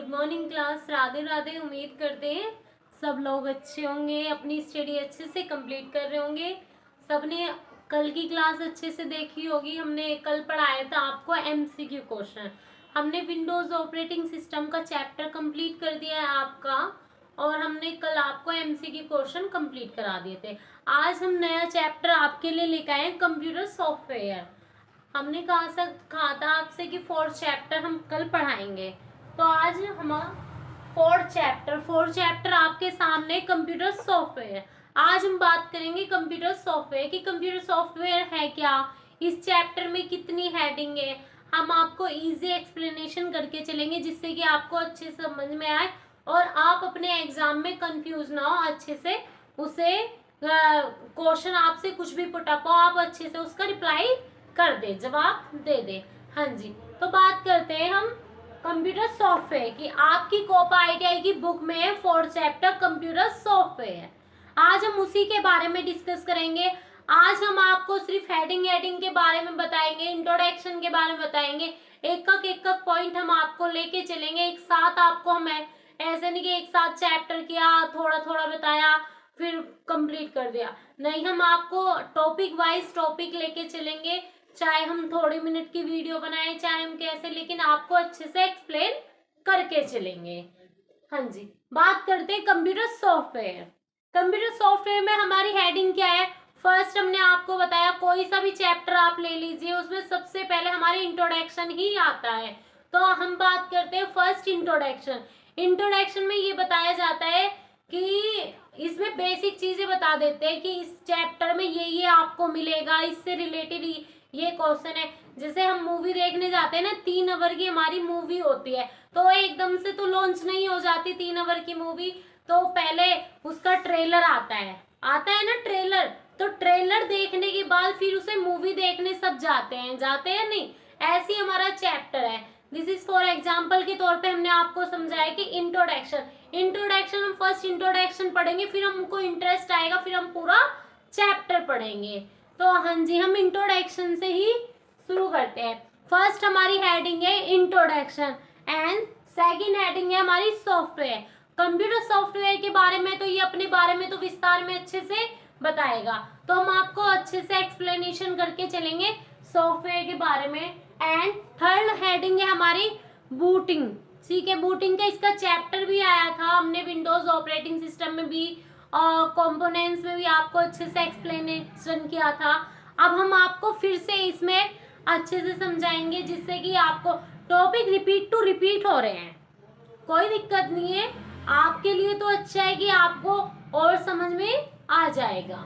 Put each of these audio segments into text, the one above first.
Good morning class. Radhe Radhe. उम्मीद करते हैं सब लोग अच्छे होंगे, अपनी स्टडी अच्छे से कंप्लीट कर रहे होंगे। सबने कल की क्लास अच्छे से देखी होगी। हमने कल पढ़ाया था आपको एमसीक्यू क्वेश्चन। हमने विंडोज ऑपरेटिंग सिस्टम का चैप्टर कंप्लीट कर दिया है आपका, और हमने कल आपको एमसीक्यू क्वेश्चन कंप्लीट करा दिए थे। आज हम नया चैप्टर आपके लिए लेकर आए, कंप्यूटर सॉफ्टवेयर। हमने कहा था आपसे कि फोर्थ चैप्टर हम कल पढ़ाएंगे, तो आज हम फोर्थ चैप्टर आपके सामने कंप्यूटर सॉफ्टवेयर। आज हम बात करेंगे कंप्यूटर सॉफ्टवेयर कि कंप्यूटर सॉफ्टवेयर है क्या, इस चैप्टर में कितनी हेडिंग है। हम आपको इजी एक्सप्लेनेशन करके चलेंगे जिससे कि आपको अच्छे से समझ में आए और आप अपने एग्जाम में कंफ्यूज ना हो। अच्छे से उसे क्वेश्चन आपसे कुछ भी पुटअप हो, आप अच्छे से उसका रिप्लाई कर दे, जवाब दे दे। हाँ जी, तो बात करते हैं हम कंप्यूटर सॉफ्टवेयर की। आपकी कोपा आईटीआई की बुक में है फोर्थ चैप्टर कंप्यूटर सॉफ्टवेयर। आज हम उसी के बारे में डिस्कस करेंगे। आज हम आपको सिर्फ हेडिंग के बारे में बताएंगे, इंट्रोडक्शन के बारे में बताएंगे। एक पॉइंट हम आपको लेके चलेंगे एक साथ। आपको हम ऐसे नहीं कि एक साथ चैप्टर किया, थोड़ा थोड़ा बताया फिर कंप्लीट कर दिया, नहीं। हम आपको टॉपिक वाइज टॉपिक लेके चलेंगे, चाहे हम थोड़ी मिनट की वीडियो बनाएं, चाहे हम कैसे, लेकिन आपको अच्छे से एक्सप्लेन करके चलेंगे। हाँ जी, बात करते हैं कंप्यूटर सॉफ्टवेयर। कंप्यूटर सॉफ्टवेयर में हमारी हेडिंग क्या है। फर्स्ट हमने आपको बताया कोई सा भी चैप्टर आप ले लीजिए, उसमें सबसे पहले हमारी इंट्रोडक्शन ही आता है। तो हम बात करते हैं फर्स्ट इंट्रोडक्शन। इंट्रोडक्शन में ये बताया जाता है कि इसमें बेसिक चीजें बता देते हैं कि इस चैप्टर में ये आपको मिलेगा, इससे रिलेटेड ये क्वेश्चन है। जैसे हम मूवी देखने जाते हैं ना, 3 आवर की हमारी मूवी होती है, तो एकदम से तो लॉन्च नहीं हो जाती 3 आवर की मूवी। तो पहले उसका ट्रेलर आता है ना ट्रेलर। तो ट्रेलर देखने के बाद फिर उसे मूवी देखने सब जाते हैं नहीं। ऐसी हमारा चैप्टर है। दिस इज फॉर एग्जाम्पल के तौर पे हमने आपको समझाया कि इंट्रोडक्शन हम फर्स्ट इंट्रोडक्शन पढ़ेंगे, फिर हमको इंटरेस्ट आएगा, फिर हम पूरा चैप्टर पढ़ेंगे। तो हाँ जी, हम इंट्रोडक्शन से ही शुरू करते हैं। फर्स्ट हमारी हेडिंग है इंट्रोडक्शन एंड सेकंड हेडिंग है हमारी सॉफ्टवेयर। कंप्यूटर सॉफ्टवेयर के बारे में तो ये अपने बारे में तो विस्तार में अच्छे से बताएगा, तो हम आपको अच्छे से एक्सप्लेनेशन करके चलेंगे सॉफ्टवेयर के बारे में। एंड थर्ड हेडिंग है हमारी बूटिंग। ठीक है, बूटिंग का इसका चैप्टर भी आया था, हमने विंडोज ऑपरेटिंग सिस्टम में भी और कंपोनेंट्स में भी आपको अच्छे से एक्सप्लेनेशन किया था। अब हम आपको फिर से इसमें अच्छे से समझाएंगे जिससे कि आपको टॉपिक रिपीट टू रिपीट हो रहे हैं, कोई दिक्कत नहीं है। आपके लिए तो अच्छा है कि आपको और समझ में आ जाएगा।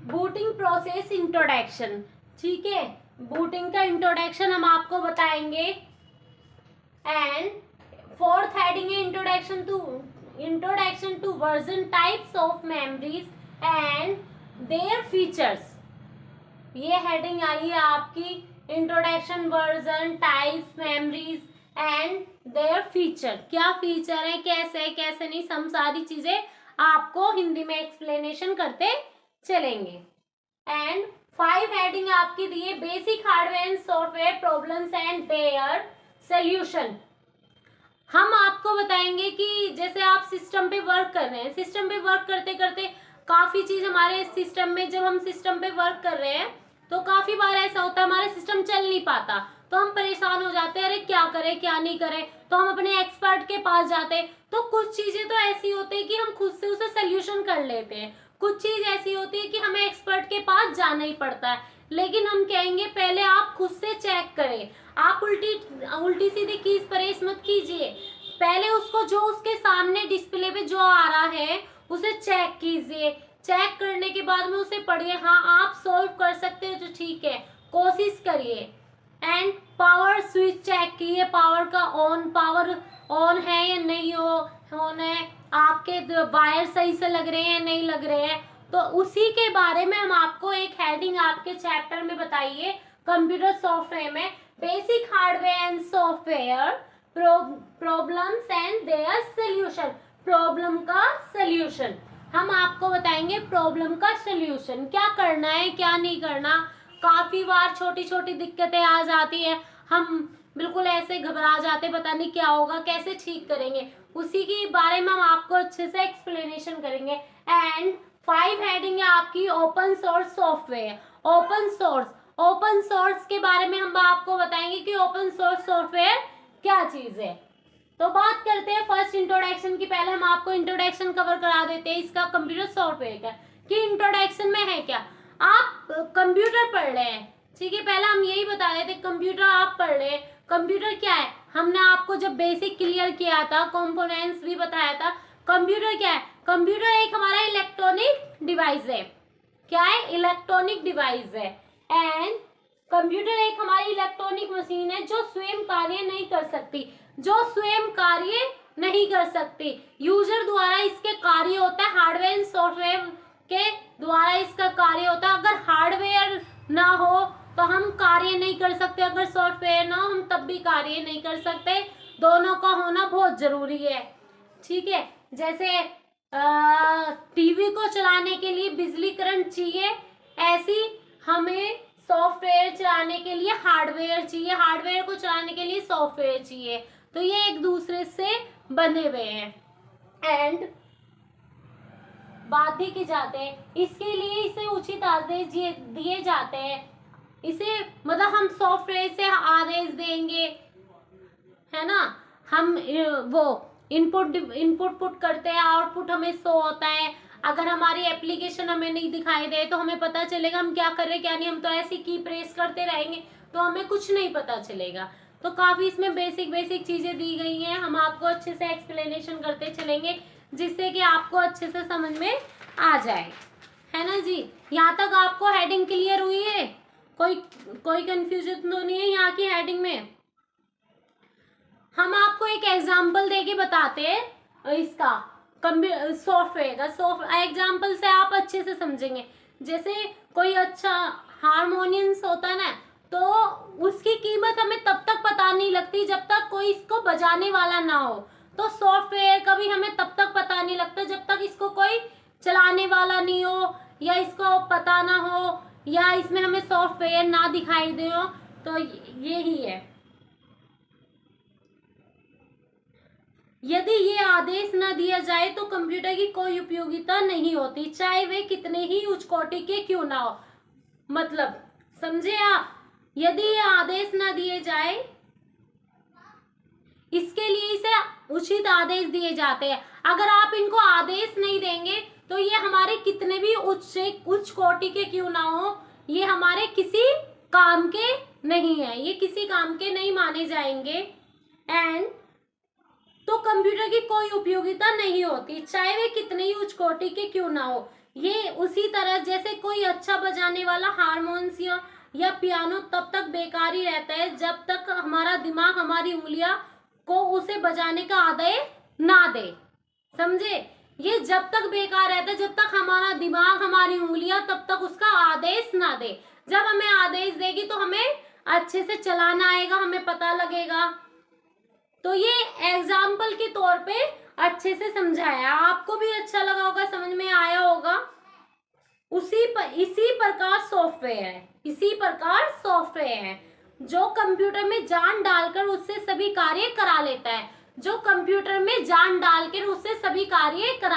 Booting process introduction. ठीक है, बूटिंग का इंट्रोडक्शन हम आपको बताएंगे। एंड फोर्थ हेडिंग है introduction to version types of memories and their features. ये हेडिंग आई है आपकी, introduction version types memories and their feature. क्या फीचर है, कैसे नहीं, हम सारी चीजें आपको हिंदी में एक्सप्लेनेशन करते चलेंगे। एंड 5 हेडिंग आपकी दी है, basic hardware and software problems and their solution. हम आपको बताएंगे कि जैसे आप सिस्टम पे वर्क कर रहे हैं, सिस्टम पे वर्क करते करते काफी चीज हमारे सिस्टम में, जब हम सिस्टम पे वर्क कर रहे हैं तो काफी बार ऐसा होता है हमारा सिस्टम चल नहीं पाता, तो हम परेशान हो जाते हैं, अरे क्या करें क्या नहीं करें, तो हम अपने एक्सपर्ट के पास जाते हैं। तो कुछ चीजें तो ऐसी होती है कि हम खुद से उसे सोल्यूशन कर लेते हैं, कुछ चीज ऐसी होती है कि हमें एक्सपर्ट के पास जाना ही पड़ता है। लेकिन हम कहेंगे पहले आप खुद से चेक करें। आप उल्टी सीधी कीज परेश मत कीजिए, पहले उसको जो उसके सामने डिस्प्ले पे जो आ रहा है उसे चेक कीजिए। चेक करने के बाद में उसे पढ़िए, हाँ आप सोल्व कर सकते हो तो ठीक है, कोशिश करिए। एंड पावर स्विच चेक कीजिए, पावर ऑन है या नहीं ऑन है, आपके वायर सही से लग रहे हैं या नहीं लग रहे हैं। तो उसी के बारे में हम आपको एक हेडिंग आपके चैप्टर में बताइए कंप्यूटर सॉफ्टवेयर में, basic hardware and software problems and their solution. Problem का सॉल्यूशन हम आपको बताएंगे, प्रॉब्लम का सॉल्यूशन क्या करना है क्या नहीं करना। काफी बार छोटी छोटी दिक्कतें आ जाती है, हम बिल्कुल ऐसे घबरा जाते, पता नहीं क्या होगा, कैसे ठीक करेंगे, उसी के बारे में हम आपको अच्छे से एक्सप्लेनेशन करेंगे। एंड 5 हेडिंग है आपकी open source software. Open source के बारे में हम आपको बताएंगे कि ओपन सोर्स सॉफ्टवेयर क्या चीज है। तो बात करते हैं फर्स्ट इंट्रोडक्शन की। पहले हम आपको इंट्रोडक्शन कवर करा देते हैं इसका, कंप्यूटर सॉफ्टवेयर का, कि इंट्रोडक्शन में है क्या। आप कंप्यूटर पढ़ रहे हैं, ठीक है, पहले हम यही बता देते कंप्यूटर आप पढ़ रहे हैं, कंप्यूटर क्या है। हमने आपको जब बेसिक क्लियर किया था, कंपोनेंट्स भी बताया था। कंप्यूटर क्या है, कंप्यूटर एक हमारा इलेक्ट्रॉनिक डिवाइस है। क्या है, इलेक्ट्रॉनिक डिवाइस है। एंड कंप्यूटर एक हमारी इलेक्ट्रॉनिक मशीन है जो स्वयं कार्य नहीं कर सकती, यूजर द्वारा इसके कार्य होता है, हार्डवेयर एंड सॉफ्टवेयर के द्वारा इसका कार्य होता है। अगर हार्डवेयर ना हो तो हम कार्य नहीं कर सकते, अगर सॉफ्टवेयर ना हो हम तब भी कार्य नहीं कर सकते, दोनों का होना बहुत जरूरी है, ठीक है। जैसे टीवी को चलाने के लिए बिजली करंट चाहिए, ऐसी हमें सॉफ्टवेयर चलाने के लिए हार्डवेयर चाहिए, हार्डवेयर को चलाने के लिए सॉफ्टवेयर चाहिए, तो ये एक दूसरे से बंधे हुए हैं एंड बाध्य की जाते हैं। इसके लिए इसे उचित आदेश दिए जाते हैं। इसे मतलब हम सॉफ्टवेयर से आदेश देंगे, है ना, हम वो इनपुट पुट करते हैं, आउटपुट हमें शो होता है। अगर हमारी एप्लीकेशन हमें नहीं दिखाई दे तो हमें पता चलेगा हम क्या कर रहे हैं क्या नहीं, हम तो ऐसी की प्रेस करते रहेंगे तो हमें कुछ नहीं पता चलेगा। तो काफी इसमें बेसिक चीजें दी गई हैं, हम आपको अच्छे से एक्सप्लेनेशन करते चलेंगे जिससे कि आपको अच्छे से समझ में आ जाए, है ना जी। यहाँ तक आपको हेडिंग क्लियर हुई है, कोई कंफ्यूजन तो नहीं है यहाँ की हेडिंग में। हम आपको एक एग्जाम्पल देके बताते हैं इसका सॉफ्टवेयर का, एग्जाम्पल से आप अच्छे से समझेंगे। जैसे कोई अच्छा हारमोनियंस होता है ना, तो उसकी कीमत हमें तब तक पता नहीं लगती जब तक कोई इसको बजाने वाला ना हो, तो सॉफ्टवेयर का भी हमें तब तक पता नहीं लगता जब तक इसको कोई चलाने वाला नहीं हो, या इसको पता ना हो, या इसमें हमें सॉफ्टवेयर ना दिखाई दे हो। तो यही है, यदि ये आदेश न दिया जाए तो कंप्यूटर की कोई उपयोगिता नहीं होती, चाहे वे कितने ही उच्च कोटि के क्यों ना हो। मतलब समझे आप, यदि ये आदेश न दिए जाए, इसके लिए इसे उचित आदेश दिए जाते हैं। अगर आप इनको आदेश नहीं देंगे तो ये हमारे कितने भी उच्च कोटि के क्यों ना हो, ये हमारे किसी काम के नहीं है, ये किसी काम के नहीं माने जाएंगे। एंड तो कंप्यूटर की कोई उपयोगिता नहीं होती, चाहे वे कितने ही उच्च कोटि के क्यों ना हो। ये उसी तरह जैसे कोई अच्छा बजाने वाला हारमोनियम या पियानो तब तक बेकार ही रहता है जब तक हमारा दिमाग हमारी उंगलियां को उसे बजाने का आदेश ना दे, समझे। ये जब तक बेकार रहता है जब तक हमारा दिमाग हमारी उंगलियां तब तक उसका आदेश ना दे। जब हमें आदेश देगी तो हमें अच्छे से चलाना आएगा, हमें पता लगेगा। तो ये एग्जाम्पल के तौर पे अच्छे से समझाया, आपको भी अच्छा लगा होगा, समझ में आया होगा। इसी प्रकार सॉफ्टवेयर है जो कंप्यूटर में जान डालकर उससे सभी कार्य करा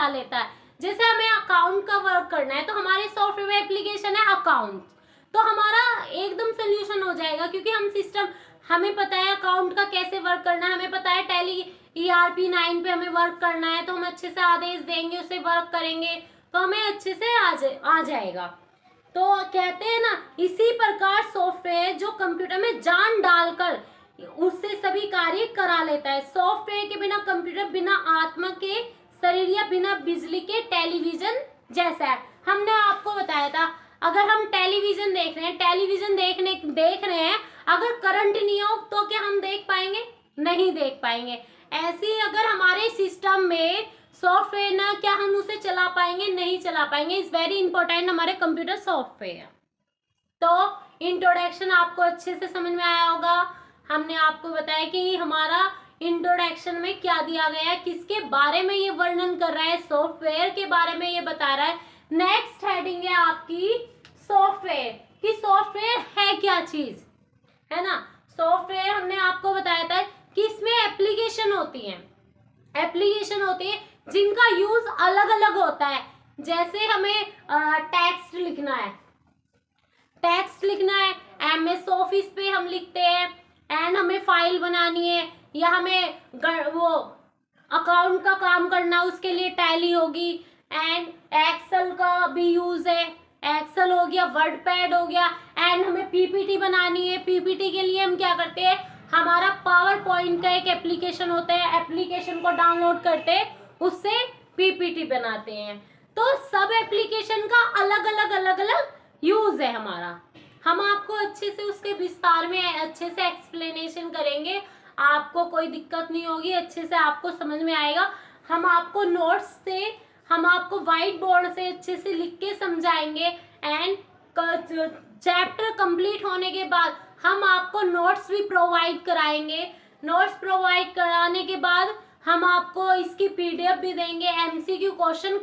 लेता है, जैसे हमें अकाउंट का वर्क करना है तो हमारे सॉफ्टवेयर में एप्लीकेशन है अकाउंट, तो हमारा एकदम सोल्यूशन हो जाएगा, क्योंकि हम सिस्टम, हमें पता है अकाउंट का कैसे वर्क करना है, हमें पता है टैली ERP 9 पे हमें वर्क करना है, तो हम अच्छे से आदेश देंगे, उसे वर्क करेंगे तो हमें अच्छे से आ जाएगा। तो कहते हैं ना, इसी प्रकार सॉफ्टवेयर जो कंप्यूटर में जान डालकर उससे सभी कार्य करा लेता है। सॉफ्टवेयर के बिना कंप्यूटर बिना आत्मा के शरीर या बिना बिजली के टेलीविजन जैसा है। हमने आपको बताया था, अगर हम टेलीविजन देख रहे हैं, अगर करंट नहीं हो तो क्या हम देख पाएंगे? नहीं देख पाएंगे। ऐसे ही अगर हमारे सिस्टम में सॉफ्टवेयर ना, क्या हम उसे चला पाएंगे? नहीं चला पाएंगे। इज वेरी इंपॉर्टेंट हमारे कंप्यूटर सॉफ्टवेयर। तो इंट्रोडक्शन आपको अच्छे से समझ में आया होगा। हमने आपको बताया कि हमारा इंट्रोडक्शन में क्या दिया गया है, किसके बारे में ये वर्णन कर रहा है, सॉफ्टवेयर के बारे में ये बता रहा है। नेक्स्ट हेडिंग है आपकी सॉफ्टवेयर, कि सॉफ्टवेयर है क्या चीज, है ना। सॉफ्टवेयर हमने आपको बताया था कि इसमें एप्लीकेशन होती है जिनका यूज अलग अलग होता है। जैसे हमें टेक्स्ट लिखना है MS ऑफिस पे हम लिखते हैं, एंड हमें फाइल बनानी है, या हमें वो अकाउंट का काम करना, उसके लिए टैली होगी, एंड एक्सेल का भी यूज है, एक्सेल हो गया, वर्डपैड हो गया, एंड हमें PPT बनानी है। PPT के लिए हम क्या करते हैं, हमारा पावर पॉइंट का एक एप्लीकेशन होता है, एप्लीकेशन को डाउनलोड करते हैं, उससे PPT बनाते हैं। तो सब एप्लीकेशन का अलग अलग यूज है हमारा। हम आपको अच्छे से उसके विस्तार में अच्छे से एक्सप्लेनेशन करेंगे, आपको कोई दिक्कत नहीं होगी, अच्छे से आपको समझ में आएगा। हम आपको नोट्स से, हम आपको व्हाइट बोर्ड से अच्छे से लिख के समझाएंगे, एंड चैप्टर कंप्लीट होने के बाद हम आपको नोट्स भी प्रोवाइड कराएंगे। नोट्स प्रोवाइड कराने के बाद हम आपको इसकी PDF भी देंगे, MCQ क्वेश्चन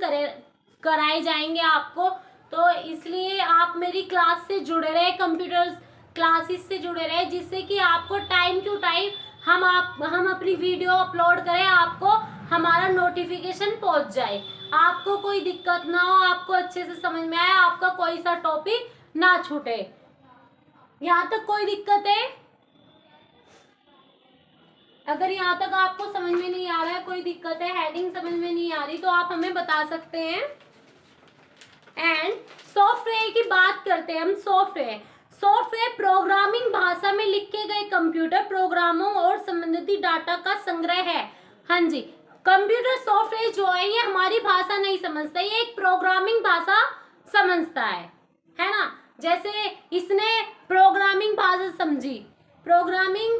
कराए जाएंगे आपको। तो इसलिए आप मेरी क्लास से जुड़े रहे, कंप्यूटर क्लासेस से जुड़े रहे, जिससे कि आपको टाइम टू टाइम हम अपनी वीडियो अपलोड करें, आपको हमारा नोटिफिकेशन पहुंच जाए, आपको कोई दिक्कत ना हो, आपको अच्छे से समझ में आए, आपका कोई सा टॉपिक ना छूटे। यहाँ तक कोई दिक्कत है? अगर यहाँ तक आपको समझ में नहीं आ रहा है, कोई दिक्कत है, हेडिंग समझ में नहीं आ रही, तो आप हमें बता सकते हैं। एंड सॉफ्टवेयर की बात करते हैं हम। सॉफ्टवेयर प्रोग्रामिंग भाषा में लिखे गए कंप्यूटर प्रोग्रामों और संबंधित डाटा का संग्रह है। हाँ जी, कंप्यूटर सॉफ्टवेयर जो है ये हमारी भाषा नहीं समझता, ये एक प्रोग्रामिंग भाषा समझता है ना। जैसे इसने प्रोग्रामिंग भाषा समझी, प्रोग्रामिंग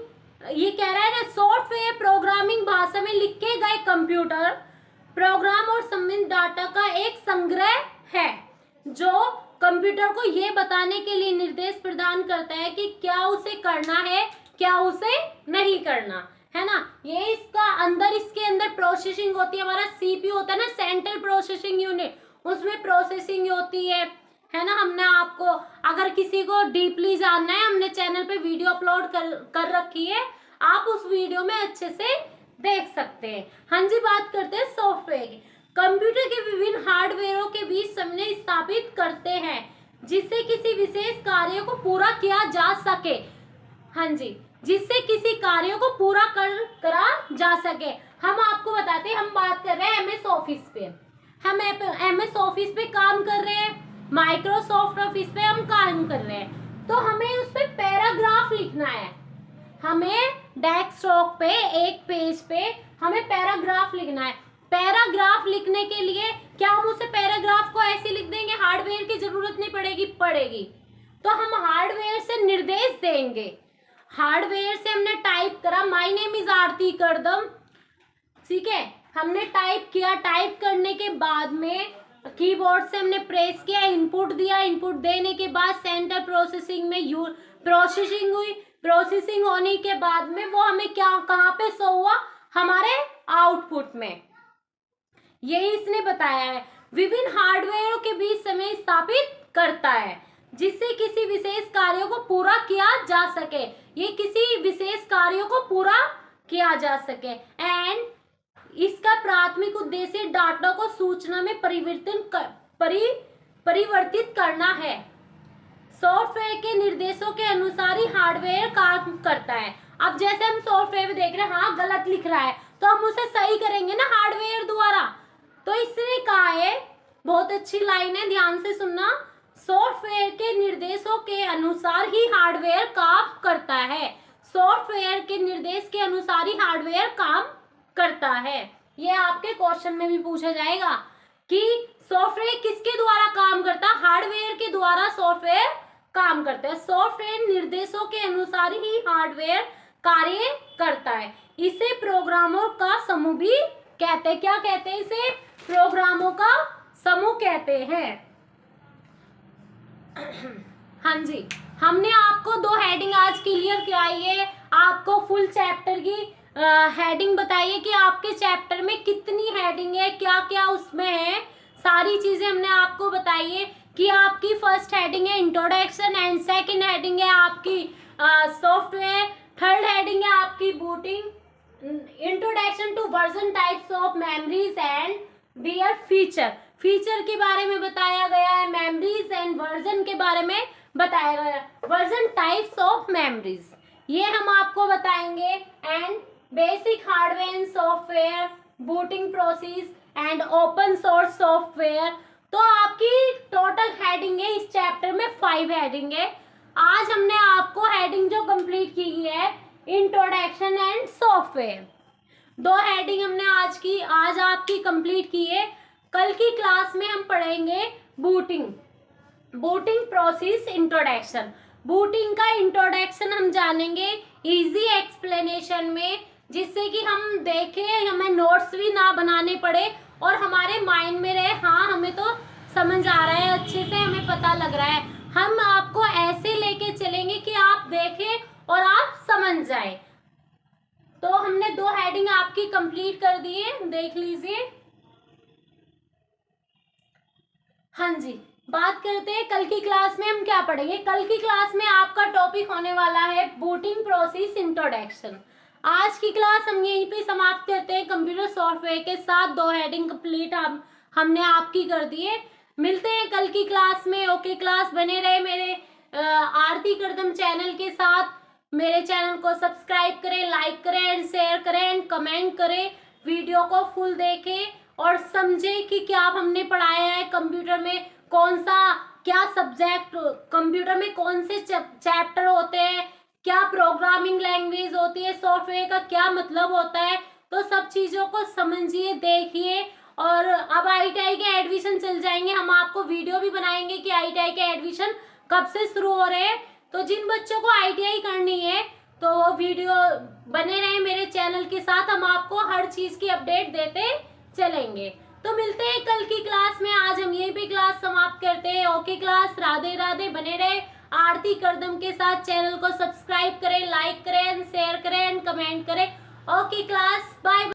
ये कह रहा है ना, सॉफ्टवेयर प्रोग्रामिंग भाषा में लिखे गए कंप्यूटर प्रोग्राम और संबंधित डाटा का एक संग्रह है, जो कंप्यूटर को ये बताने के लिए निर्देश प्रदान करता है कि क्या उसे करना है, क्या उसे नहीं करना, है ना। ये इसके अंदर प्रोसेसिंग होती है, हमारा CPU होता है ना, सेंट्रल प्रोसेसिंग यूनिट, उसमें प्रोसेसिंग होती है ना। हमने आपको, अगर किसी को डीपली जानना है, हमने चैनल पे वीडियो अपलोड कर रखी है, आप उस वीडियो में अच्छे से देख सकते हैं। हाँ जी, बात करते हैं सॉफ्टवेयर की। कंप्यूटर के विभिन्न हार्डवेयरों के बीच समन्वय स्थापित करते हैं, जिससे किसी विशेष कार्य को पूरा किया जा सके। हाँ जी, जिससे किसी कार्य को पूरा करा जा सके। हम आपको बताते हैं, हम बात कर रहे हैं MS ऑफिस पे, हम MS ऑफिस पे काम कर रहे हैं, माइक्रोसॉफ्ट ऑफिस पे हम काम कर रहे हैं, तो हमें उस पे पैराग्राफ लिखना है। हमें डेस्कटॉप पे एक पेज पे हमें पैराग्राफ लिखना है। पैराग्राफ लिखने के लिए क्या हम उसे पैराग्राफ को ऐसे लिख देंगे, हार्डवेयर की जरूरत नहीं पड़ेगी। तो हम हार्डवेयर से निर्देश देंगे। हार्डवेयर से हमने टाइप करा, माय नेम इज आरती करदम, ठीक है, हमने टाइप किया, टाइप करने के बाद में कीबोर्ड से हमने प्रेस किया, इनपुट दिया, इनपुट देने के बाद सेंटर प्रोसेसिंग में प्रोसेसिंग हुई, प्रोसेसिंग होने के बाद में वो हमें कहाँ पे शो हुआ, हमारे आउटपुट में। यही इसने बताया है, विभिन्न हार्डवेयरों के बीच समय स्थापित करता है, जिससे किसी विशेष कार्यों को पूरा किया जा सके। ये किसी विशेष कार्यों को पूरा किया जा सके। एंड इसका प्राथमिक उद्देश्य डाटा को सूचना में परिवर्तित करना है। सॉफ्टवेयर के निर्देशों के अनुसार ही हार्डवेयर काम करता है। अब जैसे हम सॉफ्टवेयर में देख रहे हैं, हाँ गलत लिख रहा है, तो हम उसे सही करेंगे ना हार्डवेयर द्वारा। तो इसने कहा है, बहुत अच्छी लाइन है, ध्यान से सुनना, सॉफ्टवेयर के निर्देशों के अनुसार ही हार्डवेयर काम करता है। सॉफ्टवेयर के निर्देश के अनुसार ही हार्डवेयर काम करता है। ये आपके क्वेश्चन में भी पूछा जाएगा कि सॉफ्टवेयर किसके द्वारा काम करता है, हार्डवेयर के द्वारा सॉफ्टवेयर काम करता है। सॉफ्टवेयर निर्देशों के अनुसार ही हार्डवेयर कार्य करता है। इसे प्रोग्रामों का समूह भी कहते हैं। क्या कहते हैं इसे? प्रोग्रामों का समूह कहते हैं। हाँ जी, हमने आपको 2 हेडिंग आज क्लियर कराई है, आपको फुल चैप्टर की हेडिंग बताइए कि आपके चैप्टर में कितनी हेडिंग है, क्या क्या उसमें है, सारी चीजें हमने आपको बताई है कि आपकी फर्स्ट हेडिंग है इंट्रोडक्शन, एंड सेकंड हेडिंग है आपकी सॉफ्टवेयर थर्ड हेडिंग है आपकी booting, introduction to version types of memories and their feature. Feature के बारे में बताया गया है, मेमोरीज एंड वर्जन के बारे में बताया गया है। वर्जन टाइप्स ऑफ मेमोरीज ये हम आपको बताएंगे, and basic hardware and software, booting process and open source software. तो आपकी टोटल हेडिंग है इस चैप्टर में 5 हेडिंग है। आज हमने आपको हेडिंग जो कंप्लीट की है इंट्रोडक्शन एंड सॉफ्टवेयर, 2 हेडिंग हमने आज आपकी कंप्लीट की है। कल की क्लास में हम पढ़ेंगे बूटिंग प्रोसेस इंट्रोडक्शन। बूटिंग का इंट्रोडक्शन हम जानेंगे इजी एक्सप्लेनेशन में, जिससे कि हम देखें, हमें नोट्स भी ना बनाने पड़े और हमारे माइंड में रहे, हाँ हमें तो समझ आ रहा है, अच्छे से हमें पता लग रहा है। हम आपको ऐसे लेके चलेंगे कि आप देखें और आप समझ जाए। तो हमने 2 हेडिंग आपकी कंप्लीट कर दी है, देख लीजिए। हाँ जी, बात करते हैं कल की क्लास में हम क्या पढ़ेंगे। कल की क्लास में आपका टॉपिक होने वाला है बूटिंग प्रोसेस इंट्रोडक्शन। आज की क्लास हम यहीं पे समाप्त करते हैं। कंप्यूटर सॉफ्टवेयर के साथ 2 हेडिंग कंप्लीट हमने आपकी कर दी है। मिलते हैं कल की क्लास में। ओके क्लास, बने रहे मेरे आरती करदम चैनल के साथ। मेरे चैनल को सब्सक्राइब करें, लाइक करें एंड शेयर करें एंड कमेंट करें। वीडियो को फुल देखें और समझें कि क्या हमने पढ़ाया है, कंप्यूटर में कौन सा क्या सब्जेक्ट, कंप्यूटर में कौन से चैप्टर होते हैं, क्या प्रोग्रामिंग लैंग्वेज होती है, सॉफ्टवेयर का क्या मतलब होता है। तो सब चीज़ों को समझिए, देखिए। और अब ITI के एडमिशन चल जाएंगे, हम आपको वीडियो भी बनाएंगे कि ITI के एडमिशन कब से शुरू हो रहे हैं। तो जिन बच्चों को ITI करनी है तो वो वीडियो बने रहे मेरे चैनल के साथ, हम आपको हर चीज़ की अपडेट देते चलेंगे। तो मिलते हैं कल की क्लास में। आज हम यहीं पे क्लास समाप्त करते हैं। Okay class, Radhe Radhe. बने रहे आरती करदम के साथ। चैनल को सब्सक्राइब करें, लाइक करें, शेयर करें एंड कमेंट करें। Okay class, bye.